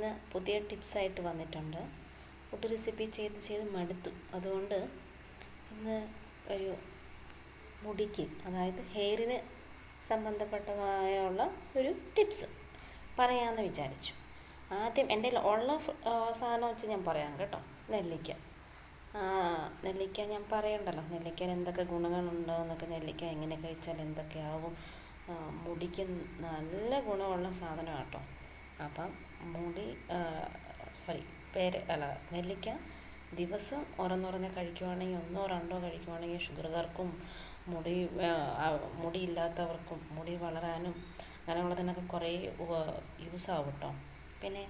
ഇന്ന് പുതിയ ടിപ്സായിട്ട് വന്നിട്ടുണ്ട്. ഫുഡ് റെസിപ്പി ചെയ്ത് മടുത്തു. അതുകൊണ്ട് ഇന്ന് ഒരു മുടിക്ക്, അതായത് ഹെയറിന് സംബന്ധപ്പെട്ടമായുള്ള ഒരു ടിപ്സ് പറയാമെന്ന് വിചാരിച്ചു. ആദ്യം എൻ്റെ ഉള്ള സാധനം വെച്ച് ഞാൻ പറയാം കേട്ടോ. നെല്ലിക്ക ഞാൻ പറയണ്ടല്ലോ, നെല്ലിക്കയിൽ എന്തൊക്കെ ഗുണങ്ങളുണ്ടോ എന്നൊക്കെ, നെല്ലിക്ക എങ്ങനെ കഴിച്ചാൽ എന്തൊക്കെയാവും. മുടിക്ക് നല്ല ഗുണമുള്ള സാധനമാണ് കേട്ടോ. അപ്പം നെല്ലിക്ക ദിവസം ഓരോന്നോരോന്ന് കഴിക്കുവാണെങ്കിൽ, ഒന്നോ രണ്ടോ കഴിക്കുവാണെങ്കിൽ ഷുഗറുകാർക്കും മുടിയില്ലാത്തവർക്കും മുടി വളരാനും അങ്ങനെയുള്ളതിനൊക്കെ കുറേ യൂസാവും കേട്ടോ. പിന്നെ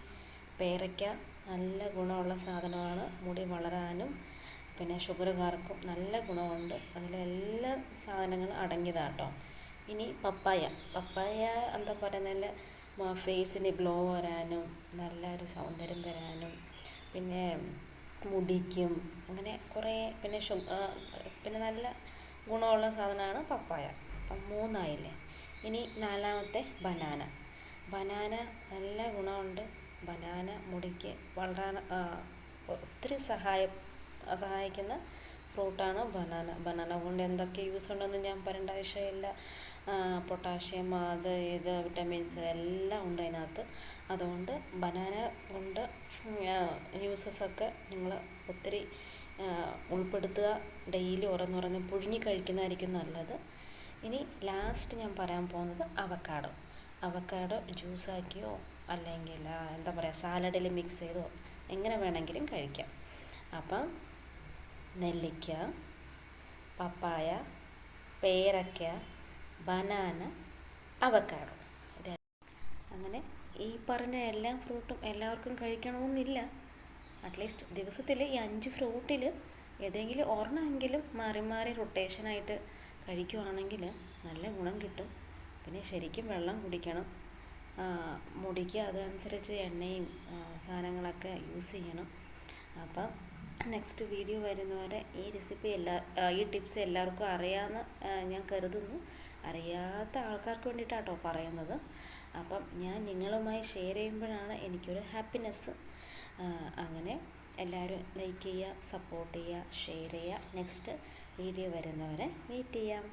പേരയ്ക്ക നല്ല ഗുണമുള്ള സാധനമാണ്, മുടി വളരാനും പിന്നെ ഷുഗറുകാർക്കും നല്ല ഗുണമുണ്ട്. അതിലെല്ലാ സാധനങ്ങളും അടങ്ങിയതാണ് കേട്ടോ. ഇനി പപ്പായ എന്താ പറയുക, ഫേസിന് ഗ്ലോ വരാനും നല്ലൊരു സൗന്ദര്യം വരാനും പിന്നെ മുടിക്കും അങ്ങനെ കുറേ പിന്നെ നല്ല ഗുണമുള്ള സാധനമാണ് പപ്പായ. അപ്പം 3 ആയില്ലേ. ഇനി 4-മത്തെ ബനാന നല്ല ഗുണമുണ്ട്. ബനാന മുടിക്ക് വളരാൻ ഒത്തിരി സഹായിക്കുന്ന ഫ്രൂട്ടാണ് ബനാന കൊണ്ട് എന്തൊക്കെ യൂസ് ഉണ്ടെന്ന് ഞാൻ പറയേണ്ട ആവശ്യമില്ല. പൊട്ടാഷ്യം, ഇത് വിറ്റമിൻസ് എല്ലാം ഉണ്ട് അതിനകത്ത്. അതുകൊണ്ട് ബനാന കൊണ്ട് യൂസസൊക്കെ നിങ്ങൾ ഒത്തിരി ഉൾപ്പെടുത്തുക. ഡെയിലി ഓരോന്നോരോന്ന് പുഴുങ്ങി കഴിക്കുന്നതായിരിക്കും നല്ലത്. ഇനി ലാസ്റ്റ് ഞാൻ പറയാൻ പോകുന്നത് അവക്കാഡോ ജ്യൂസാക്കിയോ അല്ലെങ്കിൽ എന്താ പറയുക, സാലഡിൽ മിക്സ് ചെയ്തോ എങ്ങനെ വേണമെങ്കിലും കഴിക്കാം. അപ്പം നെല്ലിക്ക, പപ്പായ, പേരയ്ക്ക, ബനാന, അവക്കാഡോ, അങ്ങനെ ഈ പറഞ്ഞ എല്ലാ ഫ്രൂട്ടും എല്ലാവർക്കും കഴിക്കണമെന്നില്ല. അറ്റ്ലീസ്റ്റ് ദിവസത്തിൽ ഈ 5 ഫ്രൂട്ടിൽ ഏതെങ്കിലും ഒരെണ്ണമെങ്കിലും മാറി റൊട്ടേഷനായിട്ട് കഴിക്കുവാണെങ്കിൽ നല്ല ഗുണം കിട്ടും. പിന്നെ ശരിക്കും വെള്ളം കുടിക്കണം. മുടിക്ക് അതനുസരിച്ച് എണ്ണയും സാധനങ്ങളൊക്കെ യൂസ് ചെയ്യണം. അപ്പം നെക്സ്റ്റ് വീഡിയോ വരുന്നവരെ ഈ ടിപ്സ് എല്ലാവർക്കും അറിയാമെന്ന് ഞാൻ കരുതുന്നു. അറിയാത്ത ആൾക്കാർക്ക് വേണ്ടിയിട്ടാട്ടോ പറയുന്നത്. അപ്പം ഞാൻ നിങ്ങളുമായി ഷെയർ ചെയ്യുമ്പോഴാണ് എനിക്കൊരു ഹാപ്പിനെസ്. അങ്ങനെ എല്ലാവരും ലൈക്ക് ചെയ്യുക, സപ്പോർട്ട് ചെയ്യുക, ഷെയർ ചെയ്യുക. നെക്സ്റ്റ് വീഡിയോ വരുന്നവരെ വെയിറ്റ് ചെയ്യാം.